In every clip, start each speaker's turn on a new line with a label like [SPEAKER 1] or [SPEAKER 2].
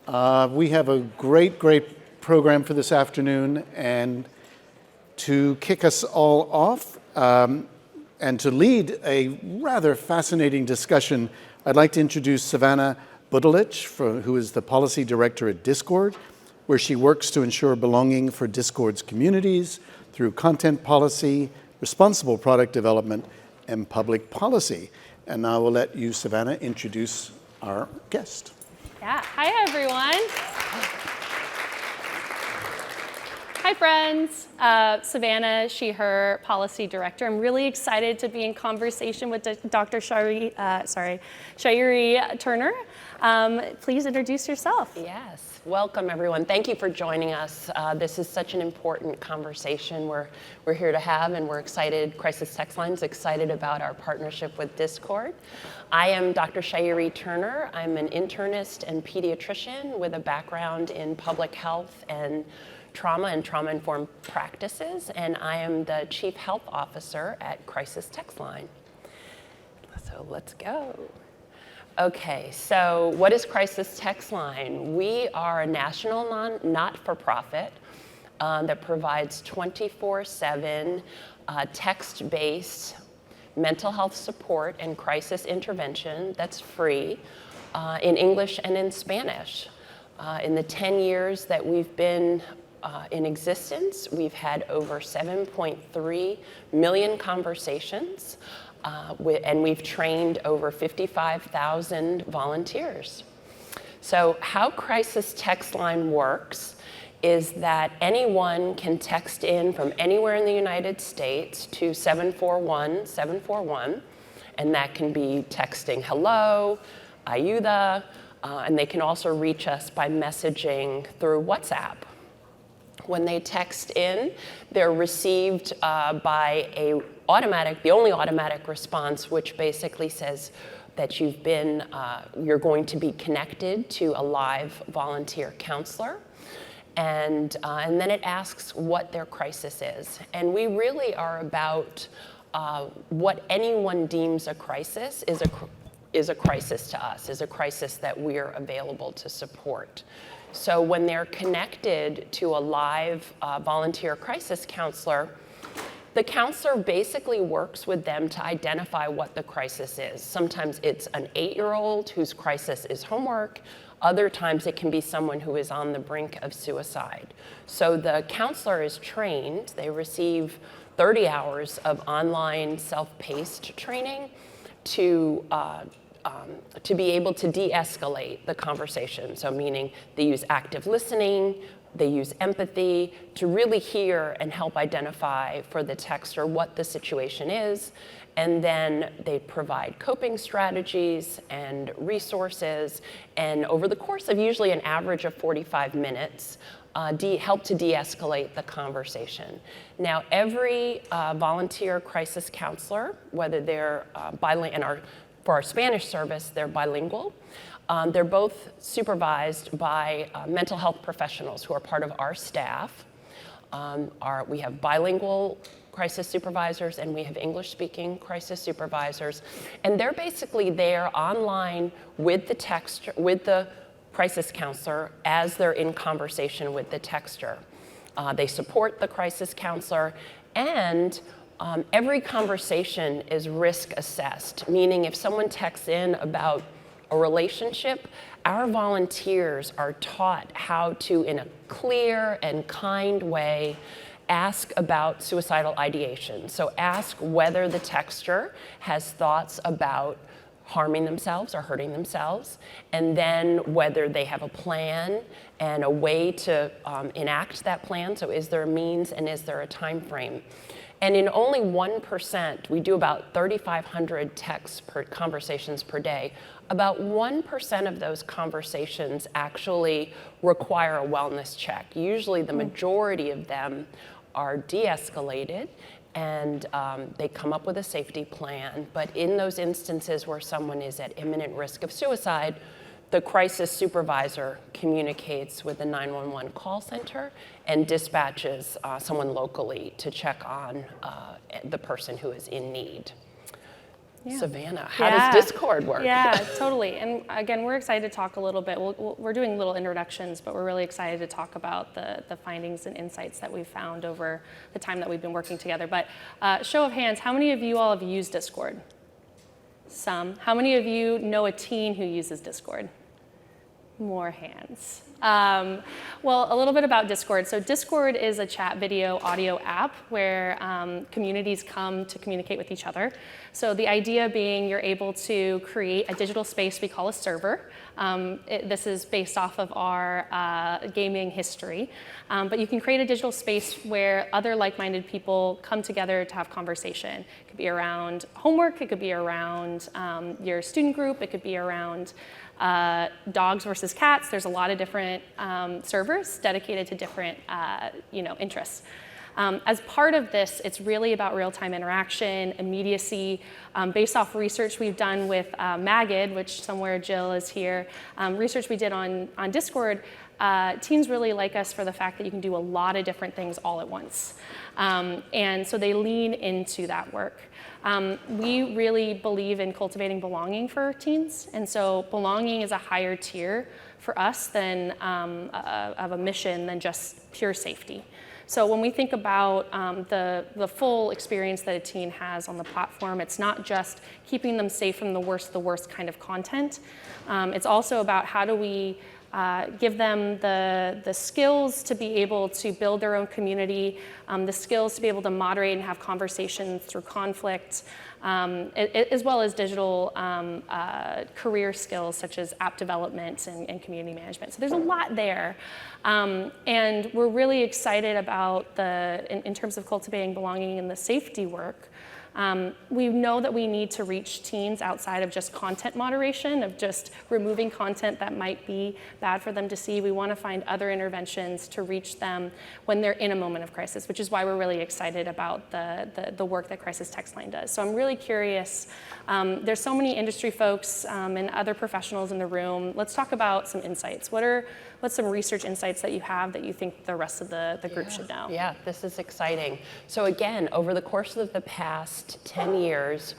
[SPEAKER 1] We have a great program for this afternoon, and to kick us all off and to lead a rather fascinating discussion, I'd like to introduce Savannah Budelich, who is the Policy Director at Discord, where she works to ensure belonging for Discord's communities through content policy, responsible product development, and public policy. And now I will let you, Savannah, introduce our guest.
[SPEAKER 2] Yeah, hi everyone. Hi friends, Savannah, she, her Policy Director. I'm really excited to be in conversation with Dr. Shayuri Turner. Please introduce yourself.
[SPEAKER 3] Yes, welcome everyone. Thank you for joining us. This is such an important conversation we're here to have, and we're excited, Crisis Text Line's excited about our partnership with Discord. I am Dr. Shayuri Turner. I'm an internist and pediatrician with a background in public health and trauma-informed practices, and I am the Chief Health Officer at Crisis Text Line. So let's go. Okay, so what is Crisis Text Line? We are a national not-for-profit that provides 24/7 text-based mental health support and crisis intervention that's free in English and in Spanish. In the 10 years that we've been in existence, we've had over 7.3 million conversations, and we've trained over 55,000 volunteers. So how Crisis Text Line works is that anyone can text in from anywhere in the United States to 741-741, and that can be texting hello, ayuda, and they can also reach us by messaging through WhatsApp. When they text in, they're received by the only automatic response, which basically says that you're going to be connected to a live volunteer counselor. And then it asks what their crisis is. And we really are about what anyone deems a crisis is a crisis to us, is a crisis that we're available to support. So when they're connected to a live volunteer crisis counselor, the counselor basically works with them to identify what the crisis is. Sometimes it's an 8-year-old whose crisis is homework. Other times it can be someone who is on the brink of suicide. So the counselor is trained. They receive 30 hours of online self-paced training to be able to de-escalate the conversation. So meaning they use active listening, they use empathy to really hear and help identify for the texter what the situation is. And then they provide coping strategies and resources. And over the course of usually an average of 45 minutes, help to de-escalate the conversation. Now, every volunteer crisis counselor, whether they're bilingual, for our Spanish service, they're bilingual. They're both supervised by mental health professionals who are part of our staff. We have bilingual crisis supervisors and we have English-speaking crisis supervisors. And they're basically there online with the crisis counselor as they're in conversation with the texter. They support the crisis counselor, and every conversation is risk assessed, meaning if someone texts in about a relationship, our volunteers are taught how to, in a clear and kind way, ask about suicidal ideation. So ask whether the texter has thoughts about harming themselves or hurting themselves, and then whether they have a plan and a way to enact that plan. So is there a means and is there a time frame? And in only 1%, we do about 3,500 conversations per day. About 1% of those conversations actually require a wellness check. Usually the majority of them are de-escalated and they come up with a safety plan. But in those instances where someone is at imminent risk of suicide, the crisis supervisor communicates with the 911 call center and dispatches someone locally to check on the person who is in need. Savannah, how does Discord work?
[SPEAKER 2] Yeah, totally. And again, we're excited to talk a little bit. We're doing little introductions, but we're really excited to talk about the findings and insights that we've found over the time that we've been working together. But show of hands, how many of you all have used Discord? Some. How many of you know a teen who uses Discord? More hands. Well, a little bit about Discord. So Discord is a chat video audio app where communities come to communicate with each other. So the idea being you're able to create a digital space we call a server. This is based off of our gaming history. But you can create a digital space where other like-minded people come together to have conversation. It could be around homework, it could be around your student group, it could be around dogs versus cats. There's a lot of different servers dedicated to different interests. As part of this, it's really about real-time interaction, immediacy. Based off research we've done with Magid, which somewhere Jill is here, research we did on Discord, teens really like us for the fact that you can do a lot of different things all at once. And so they lean into that work. We really believe in cultivating belonging for teens, and so belonging is a higher tier for us than of a mission than just pure safety. So when we think about the full experience that a teen has on the platform, it's not just keeping them safe from the worst kind of content. It's also about how do we give them the skills to be able to build their own community, the skills to be able to moderate and have conversations through conflict, as well as digital career skills such as app development and community management. So there's a lot there. And we're really excited about in terms of cultivating belonging and the safety work. We know that we need to reach teens outside of just content moderation, of just removing content that might be bad for them to see. We want to find other interventions to reach them when they're in a moment of crisis, which is why we're really excited about the work that Crisis Text Line does. So I'm really curious. There's so many industry folks and other professionals in the room. Let's talk about some insights. What's some research insights that you have that you think the rest of the group should know?
[SPEAKER 3] Yeah, this is exciting. So again, over the course of the past 10 years,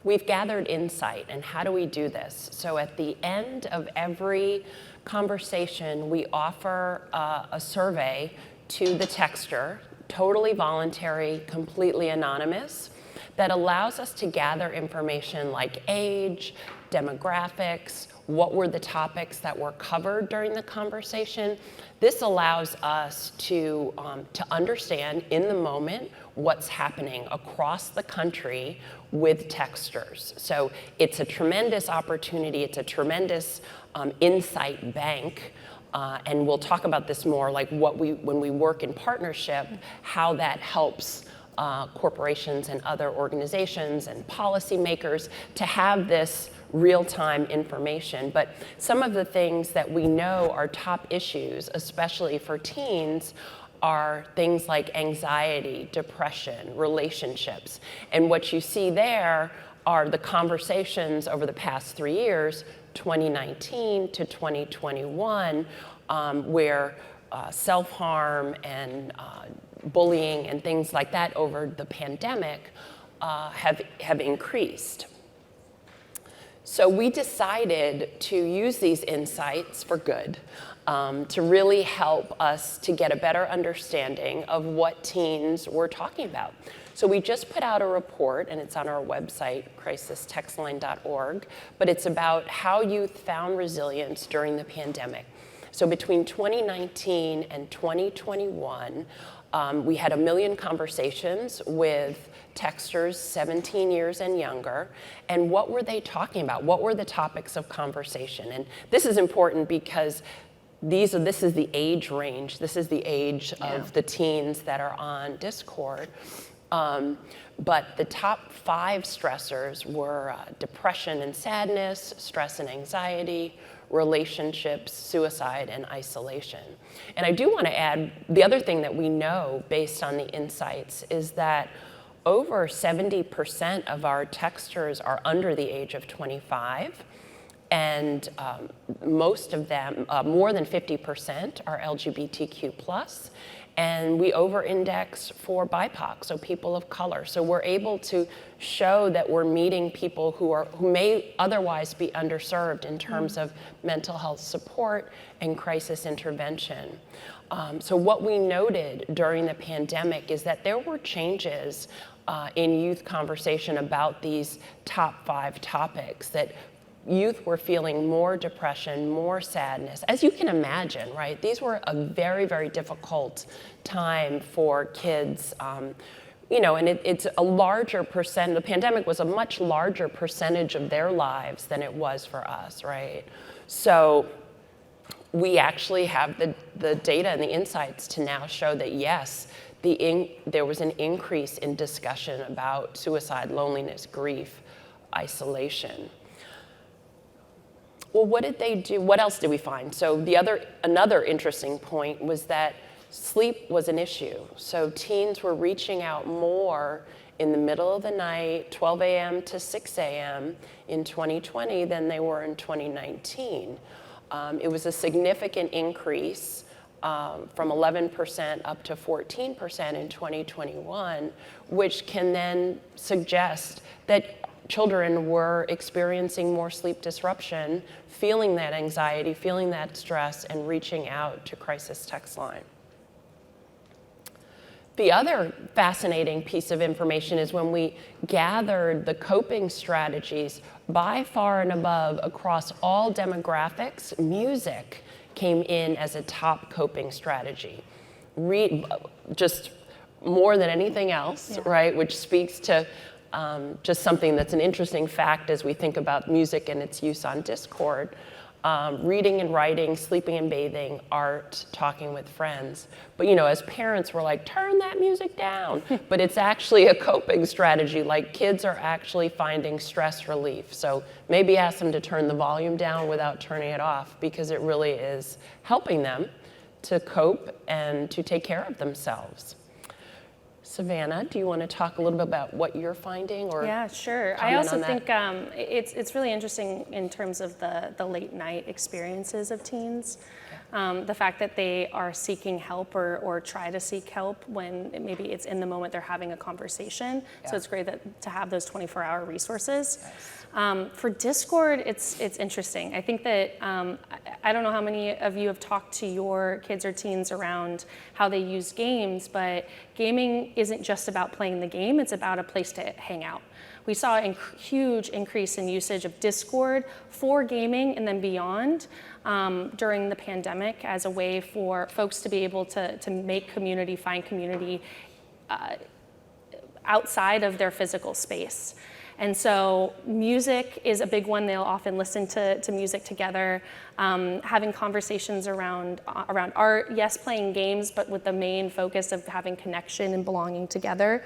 [SPEAKER 3] we've gathered insight. And how do we do this? So at the end of every conversation, we offer a survey to the texter, totally voluntary, completely anonymous, that allows us to gather information like age, demographics, what were the topics that were covered during the conversation. This allows us to understand in the moment what's happening across the country with texters. So it's a tremendous opportunity, it's a tremendous insight bank. And we'll talk about this more, like when we work in partnership, how that helps corporations and other organizations and policymakers to have this real-time information. But some of the things that we know are top issues, especially for teens, are things like anxiety, depression, relationships. And what you see there are the conversations over the past 3 years, 2019 to 2021, where self-harm and bullying and things like that over the pandemic have increased. So we decided to use these insights for good, to really help us to get a better understanding of what teens were talking about. So we just put out a report, and it's on our website, crisistextline.org, but it's about how youth found resilience during the pandemic. So between 2019 and 2021, we had 1 million conversations with texters 17 years and younger. And what were they talking about? What were the topics of conversation? And this is important because this is the age range. This is the age of the teens that are on Discord. But the top 5 stressors were depression and sadness, stress and anxiety, relationships, suicide, and isolation. And I do want to add, the other thing that we know based on the insights is that over 70% of our texters are under the age of 25, and most of them, more than 50%, are LGBTQ+, And we over-index for BIPOC, so people of color. So we're able to show that we're meeting people who may otherwise be underserved in terms of mental health support and crisis intervention. So what we noted during the pandemic is that there were changes in youth conversation about these top 5 topics, that youth were feeling more depression, more sadness. As you can imagine, right? These were a very, very difficult time for kids. You know, and it's a larger percent, the pandemic was a much larger percentage of their lives than it was for us, right? So we actually have the data and the insights to now show that yes, there was an increase in discussion about suicide, loneliness, grief, isolation. Well, what did they do? What else did we find? So another interesting point was that sleep was an issue. So teens were reaching out more in the middle of the night, 12 a.m. to 6 a.m. in 2020 than they were in 2019. It was a significant increase from 11% up to 14% in 2021, which can then suggest that children were experiencing more sleep disruption, feeling that anxiety, feeling that stress, and reaching out to crisis text line. The other fascinating piece of information is when we gathered the coping strategies by far and above across all demographics, music came in as a top coping strategy. Just more than anything else, right? Which speaks to just something that's an interesting fact as we think about music and its use on Discord. Reading and writing, sleeping and bathing, art, talking with friends. But you know, as parents, we're like, turn that music down. But it's actually a coping strategy. Like, kids are actually finding stress relief. So maybe ask them to turn the volume down without turning it off, because it really is helping them to cope and to take care of themselves. Savannah, do you want to talk a little bit about what you're finding? Or
[SPEAKER 2] yeah, sure. I also think it's really interesting in terms of the late night experiences of teens. The fact that they are seeking help or try to seek help when maybe it's in the moment they're having a conversation. Yeah. So it's great to have those 24-hour resources. Yes. For Discord, it's interesting. I think that, I don't know how many of you have talked to your kids or teens around how they use games, but gaming isn't just about playing the game, it's about a place to hang out. We saw a huge increase in usage of Discord for gaming and then beyond during the pandemic as a way for folks to be able to make community, find community outside of their physical space. And so music is a big one. They'll often listen to music together, having conversations around art, yes, playing games, but with the main focus of having connection and belonging together.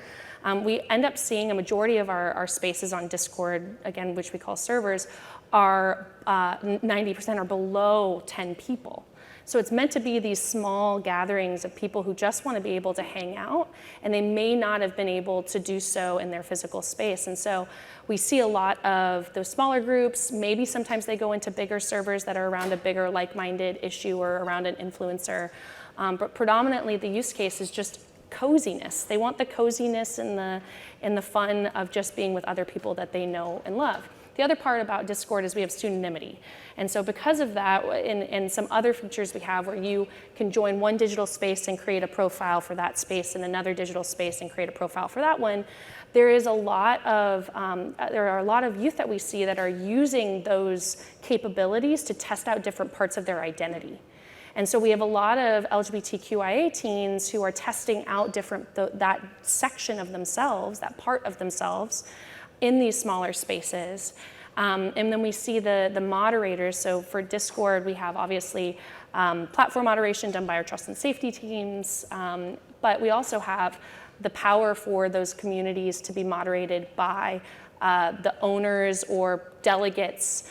[SPEAKER 2] We end up seeing a majority of our spaces on Discord, again, which we call servers, are 90% are below 10 people. So it's meant to be these small gatherings of people who just want to be able to hang out, and they may not have been able to do so in their physical space. And so we see a lot of those smaller groups. Maybe sometimes they go into bigger servers that are around a bigger like-minded issue or around an influencer. But predominantly the use case is just coziness. They want the coziness and the fun of just being with other people that they know and love. The other part about Discord is we have pseudonymity. And so because of that, and some other features we have where you can join one digital space and create a profile for that space and another digital space and create a profile for that one, there are a lot of youth that we see that are using those capabilities to test out different parts of their identity. And so we have a lot of LGBTQIA teens who are testing out that section of themselves, that part of themselves, in these smaller spaces. And then we see the moderators. So for Discord, we have obviously platform moderation done by our trust and safety teams, but we also have the power for those communities to be moderated by the owners or delegates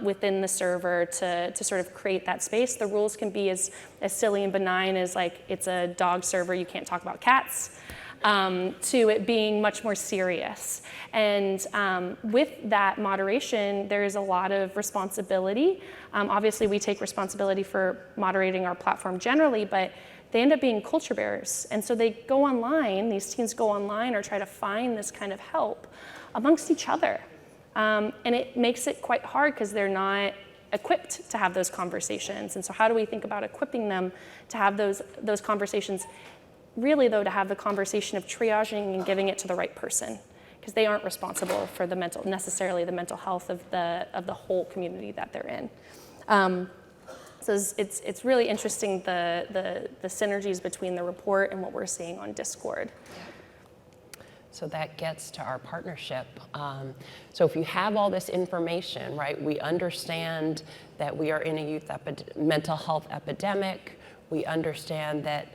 [SPEAKER 2] within the server to sort of create that space. The rules can be as silly and benign as like, it's a dog server, you can't talk about cats, to it being much more serious. And with that moderation, there is a lot of responsibility. Obviously, we take responsibility for moderating our platform generally, but they end up being culture bearers. And so they go online, these teens go online or try to find this kind of help amongst each other. And it makes it quite hard because they're not equipped to have those conversations. And so how do we think about equipping them to have those conversations? Really, though, to have the conversation of triaging and giving it to the right person, because they aren't responsible for necessarily the mental health of the whole community that they're in. So it's really interesting the synergies between the report and what we're seeing on Discord.
[SPEAKER 3] So that gets to our partnership. So if you have all this information, right, we understand that we are in a youth mental health epidemic. We understand that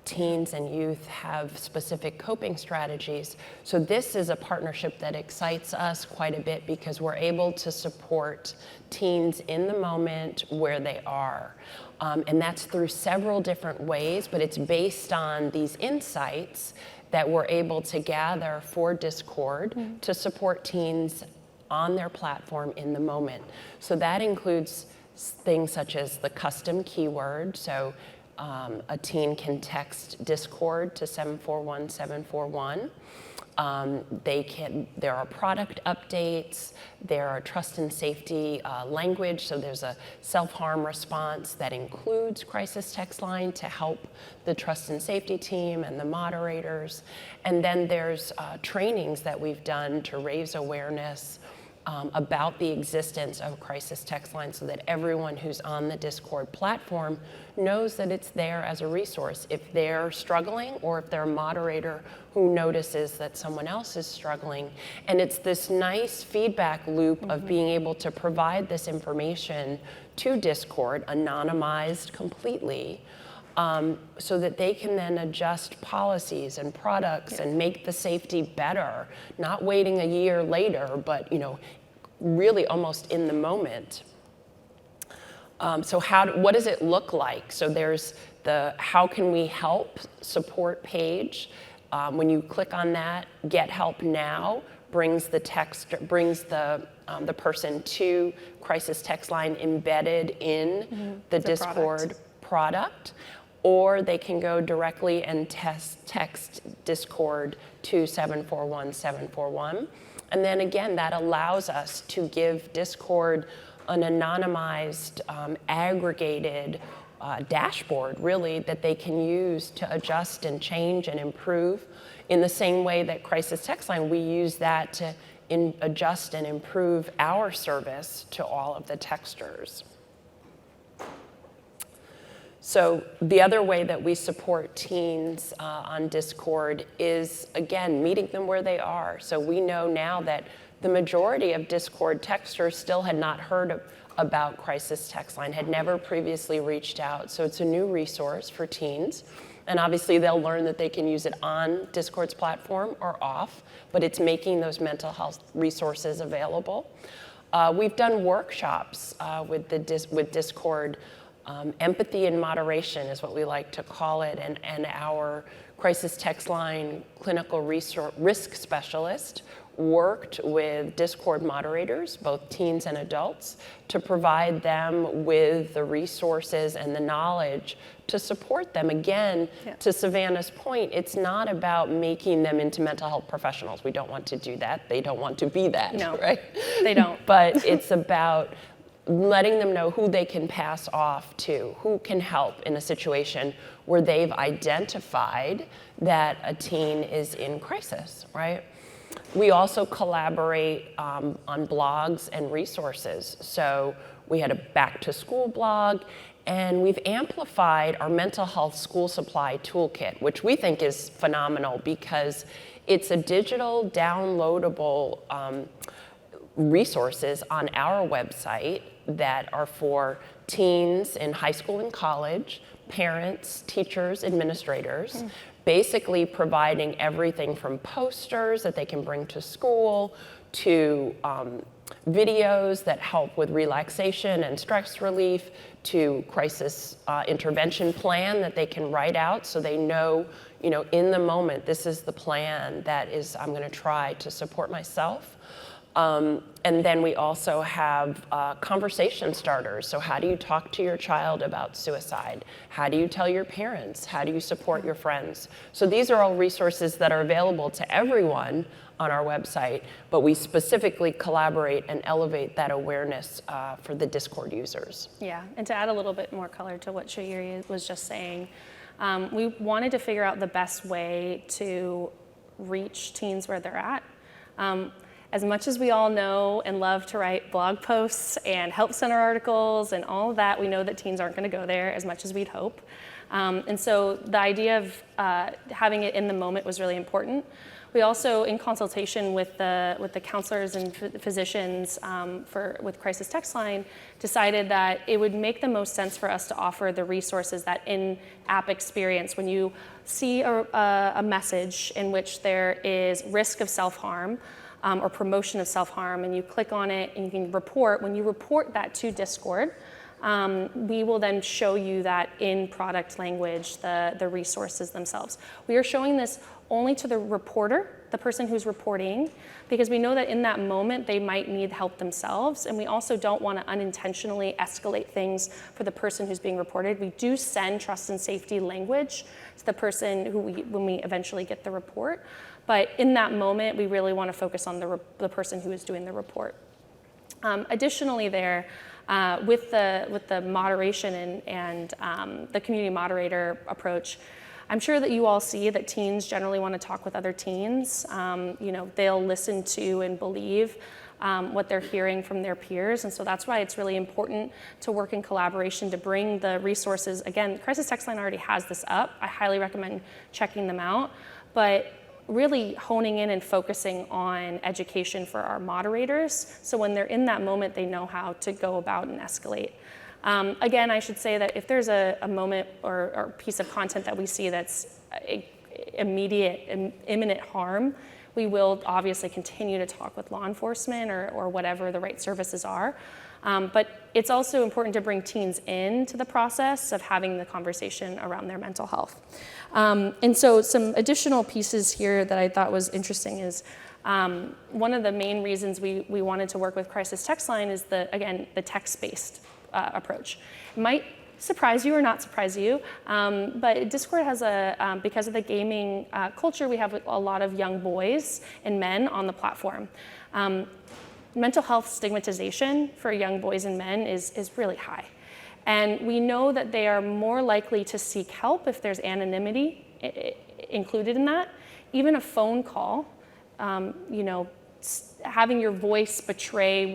[SPEAKER 3] teens and youth have specific coping strategies. So this is a partnership that excites us quite a bit because we're able to support teens in the moment where they are. And that's through several different ways, but it's based on these insights that we're able to gather for Discord to support teens on their platform in the moment. So that includes things such as the custom keyword. So a teen can text Discord to 741-741. There are product updates, there are trust and safety language, so there's a self-harm response that includes crisis text line to help the trust and safety team and the moderators. And then there's trainings that we've done to raise awareness about the existence of crisis text line so that everyone who's on the Discord platform knows that it's there as a resource if they're struggling or if they're a moderator who notices that someone else is struggling. And it's this nice feedback loop of being able to provide this information to Discord, anonymized completely, so that they can then adjust policies and products and make the safety better, not waiting a year later, but really almost in the moment. So what does it look like? So there's the how can we help support page. When you click on that, get help now brings the person to crisis text line embedded in the Discord product. Or they can go directly and text Discord to 741-741. And then again, that allows us to give Discord an anonymized, aggregated dashboard, really, that they can use to adjust and change and improve. In the same way that Crisis Text Line, we use that to adjust and improve our service to all of the texters. So the other way that we support teens on Discord is, again, meeting them where they are. So we know now that the majority of Discord texters still had not heard about Crisis Text Line, had never previously reached out. So it's a new resource for teens. And obviously they'll learn that they can use it on Discord's platform or off, but it's making those mental health resources available. We've done workshops with Discord. Empathy and moderation is what we like to call it, and our crisis text line clinical risk specialist worked with Discord moderators, both teens and adults, to provide them with the resources and the knowledge to support them. Again, to Savannah's point, it's not about making them into mental health professionals. We don't want to do that. They don't want to be that, right?
[SPEAKER 2] They don't.
[SPEAKER 3] But it's about letting them know who they can pass off to, who can help in a situation where they've identified that a teen is in crisis, right? We also collaborate on blogs and resources. So we had a back to school blog, and we've amplified our mental health school supply toolkit, which we think is phenomenal because it's a digital downloadable resources on our website that are for teens in high school and college, parents, teachers, administrators, basically providing everything from posters that they can bring to school to videos that help with relaxation and stress relief to crisis intervention plan that they can write out so they know, in the moment, this is the plan that is I'm going to try to support myself. And then we also have conversation starters. So how do you talk to your child about suicide? How do you tell your parents? How do you support your friends? So these are all resources that are available to everyone on our website, but we specifically collaborate and elevate that awareness for the Discord users.
[SPEAKER 2] Yeah, and to add a little bit more color to what Shayiri was just saying, we wanted to figure out the best way to reach teens where they're at. As much as we all know and love to write blog posts and help center articles and all of that, we know that teens aren't going to go there as much as we'd hope. And so the idea of having it in the moment was really important. We also, in consultation with the counselors and physicians with Crisis Text Line, decided that it would make the most sense for us to offer the resources, that in-app experience. When you see a message in which there is risk of self-harm, or promotion of self-harm, and you click on it and you can report. When you report that to Discord, we will then show you that in product language, the resources themselves. We are showing this only to the reporter, the person who's reporting, because we know that in that moment they might need help themselves, and we also don't want to unintentionally escalate things for the person who's being reported. We do send trust and safety language to the person when we eventually get the report. But in that moment, we really want to focus on the person who is doing the report. Additionally with the moderation and the community moderator approach, I'm sure that you all see that teens generally want to talk with other teens. They'll listen to and believe what they're hearing from their peers. And so that's why it's really important to work in collaboration to bring the resources. Again, Crisis Text Line already has this up. I highly recommend checking them out. But really honing in and focusing on education for our moderators, so when they're in that moment, they know how to go about and escalate. Again, I should say that if there's a moment or piece of content that we see that's immediate, imminent harm, we will obviously continue to talk with law enforcement or whatever the right services are. But it's also important to bring teens into the process of having the conversation around their mental health. And so some additional pieces here that I thought was interesting is one of the main reasons we wanted to work with Crisis Text Line is the text-based approach. It might surprise you or not surprise you, but Discord has because of the gaming culture, we have a lot of young boys and men on the platform. Mental health stigmatization for young boys and men is really high. And we know that they are more likely to seek help if there's anonymity included in that. Even a phone call, having your voice betray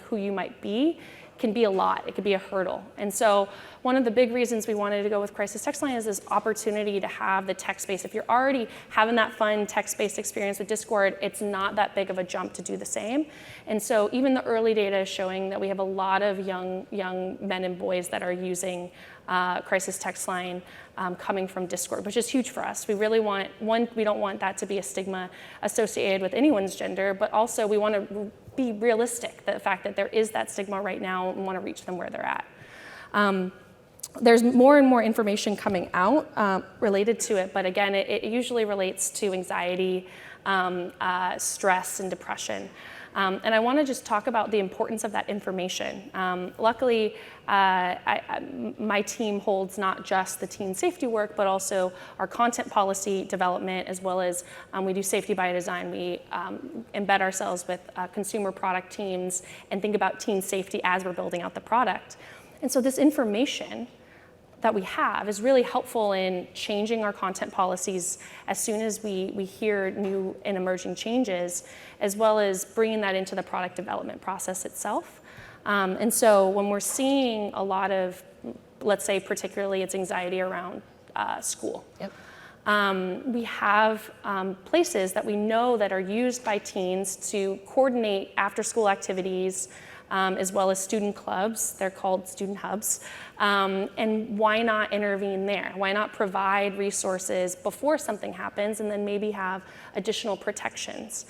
[SPEAKER 2] who you might be can be a lot. It could be a hurdle. And so one of the big reasons we wanted to go with Crisis Text Line is this opportunity to have the text-based. If you're already having that fun text-based experience with Discord, it's not that big of a jump to do the same. And so even the early data is showing that we have a lot of young men and boys that are using Crisis Text Line coming from Discord, which is huge for us. We really want, we don't want that to be a stigma associated with anyone's gender, but also we want to be realistic, the fact that there is that stigma right now and want to reach them where they're at. There's more and more information coming out related to it, but again, it usually relates to anxiety, stress, and depression. And I want to just talk about the importance of that information. Luckily, my team holds not just the teen safety work, but also our content policy development, as well as we do safety by design. We embed ourselves with consumer product teams and think about teen safety as we're building out the product. And so this information that we have is really helpful in changing our content policies as soon as we hear new and emerging changes, as well as bringing that into the product development process itself. And so when we're seeing a lot of, let's say particularly it's anxiety around school,
[SPEAKER 3] yep.
[SPEAKER 2] We have places that we know that are used by teens to coordinate after-school activities, as well as student clubs. They're called student hubs. And why not intervene there? Why not provide resources before something happens and then maybe have additional protections?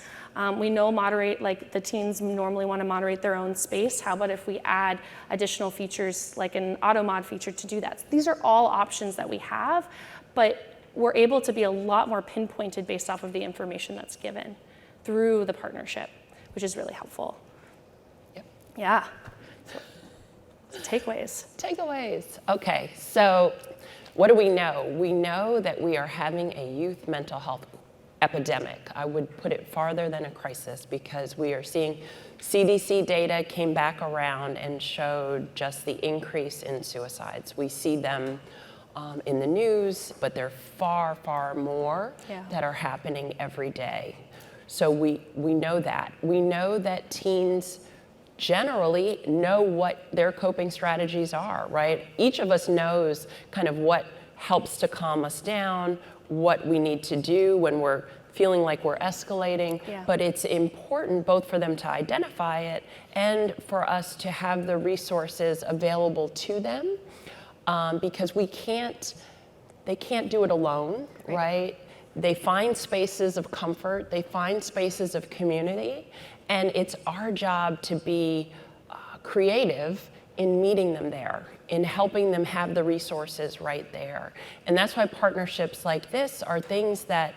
[SPEAKER 2] We know the teens normally want to moderate their own space. How about if we add additional features like an auto mod feature to do that? These are all options that we have, but we're able to be a lot more pinpointed based off of the information that's given through the partnership. which is really helpful.
[SPEAKER 3] Yep.
[SPEAKER 2] Yeah. So, takeaways.
[SPEAKER 3] Takeaways. Okay, so what do we know? We know that we are having a youth mental health epidemic. I would put it farther than a crisis because we are seeing CDC data came back around and showed just the increase in suicides. We see them in the news, but there are far, far more that are happening every day. So we know that. We know that teens generally know what their coping strategies are, right? Each of us knows kind of what helps to calm us down, what we need to do when we're feeling like we're escalating, but it's important both for them to identify it and for us to have the resources available to them, because they can't do it alone, right? They find spaces of comfort, they find spaces of community, and it's our job to be creative in meeting them there, in helping them have the resources right there. And that's why partnerships like this are things that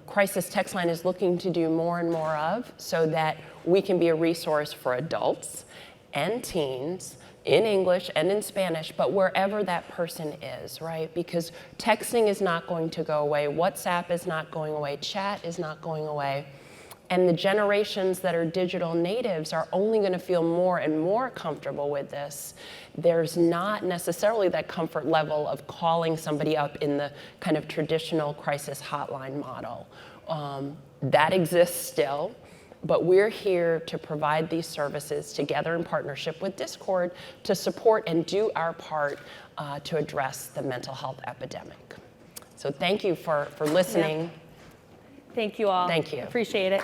[SPEAKER 3] Crisis Text Line is looking to do more and more of, so that we can be a resource for adults and teens in English and in Spanish, but wherever that person is, right? Because texting is not going to go away, WhatsApp is not going away, chat is not going away. And the generations that are digital natives are only going to feel more and more comfortable with this. There's not necessarily that comfort level of calling somebody up in the kind of traditional crisis hotline model. That exists still, but we're here to provide these services together in partnership with Discord to support and do our part to address the mental health epidemic. So thank you for listening.
[SPEAKER 2] Thank you all.
[SPEAKER 3] Thank you.
[SPEAKER 2] Appreciate it.